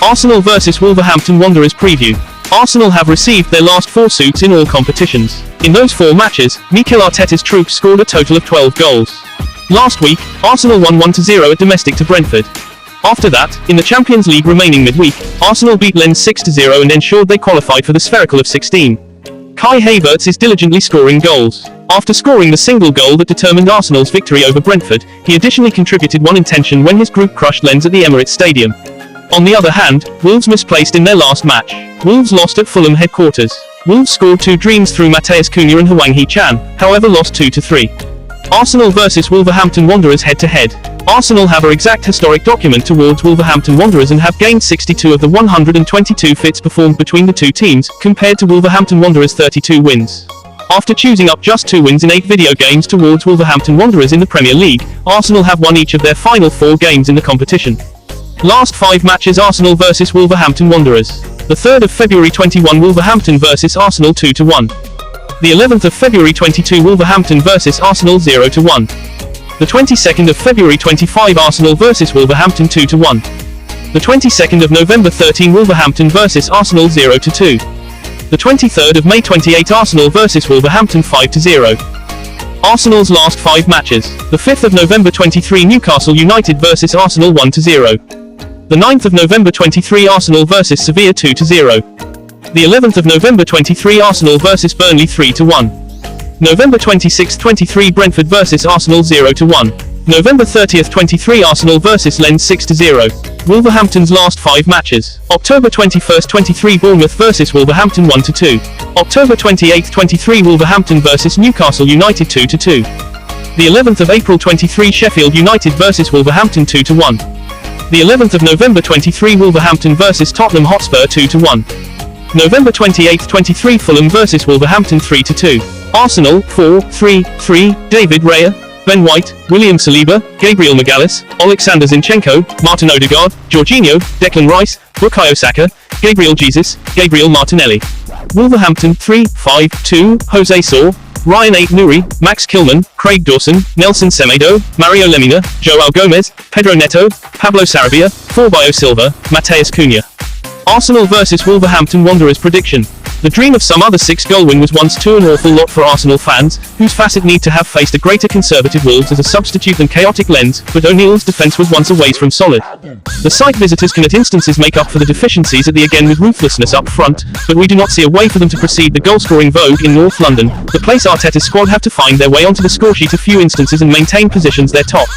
Arsenal vs Wolverhampton Wanderers preview. Arsenal have received their last 4 suits in all competitions. In those 4 matches, Mikel Arteta's troops scored a total of 12 goals. Last week, Arsenal won 1-0 at domestic to Brentford. After that, in the Champions League remaining midweek, Arsenal beat Lens 6-0 and ensured they qualified for the Spherical of 16. Kai Havertz is diligently scoring goals. After scoring the single goal that determined Arsenal's victory over Brentford, he additionally contributed one intention when his group crushed Lens at the Emirates Stadium. On the other hand, Wolves misplaced in their last match. Wolves lost at Fulham headquarters. Wolves scored 2 dreams through Matheus Cunha and Hwang Hee-chan, however lost 2-3. Arsenal vs Wolverhampton Wanderers head-to-head. Arsenal have an exact historic document towards Wolverhampton Wanderers and have gained 62 of the 122 fits performed between the 2 teams, compared to Wolverhampton Wanderers' 32 wins. After choosing up just 2 wins in 8 video games towards Wolverhampton Wanderers in the Premier League, Arsenal have won each of their final 4 games in the competition. Last 5 matches: Arsenal vs Wolverhampton Wanderers. The 3rd of February 21, Wolverhampton vs Arsenal 2-1. The 11th of February 22, Wolverhampton vs Arsenal 0-1. The 22nd of February 25, Arsenal vs Wolverhampton 2-1. The 22nd of November 13, Wolverhampton vs Arsenal 0-2. The 23rd of May 28, Arsenal vs Wolverhampton 5-0. Arsenal's last 5 matches. The 5th of November 23, Newcastle United vs Arsenal 1-0. The 9th of November 23, Arsenal vs Sevilla 2-0. The 11th of November 23, Arsenal vs Burnley 3-1. November 26-23, Brentford vs Arsenal 0-1. November 30th 23, Arsenal vs Lens 6-0. Wolverhampton's last 5 matches. October 21st 23, Bournemouth vs Wolverhampton 1-2. October 28th 23, Wolverhampton vs Newcastle United 2-2. The 11th of April 23, Sheffield United vs Wolverhampton 2-1. The 11th of November 23, Wolverhampton vs Tottenham Hotspur 2-1. November 28th 23, Fulham vs Wolverhampton 3-2. Arsenal 4-3-3, David Raya, Ben White, William Saliba, Gabriel Magalhaes, Oleksandr Zinchenko, Martin Odegaard, Jorginho, Declan Rice, bukayo Saka, Gabriel Jesus, Gabriel Martinelli. Wolverhampton 3-5-2, Jose Saw, Ryan ait-nouri, Max Kilman, Craig Dawson, Nelson Semedo, Mario Lemina, Joao Gomez, Pedro Neto, Pablo Sarabia, Bukayo Silva, Matheus Cunha. Arsenal vs Wolverhampton Wanderers prediction. The dream of some other 6-goal win was once too an awful lot for Arsenal fans, whose facet need to have faced a greater conservative Wolves as a substitute than chaotic Lens, but O'Neill's defence was once a ways from solid. The site visitors can at instances make up for the deficiencies at the again with ruthlessness up front, but we do not see a way for them to proceed the goal-scoring vogue in North London. The place Arteta's squad have to find their way onto the scoresheet a few instances and maintain positions their top.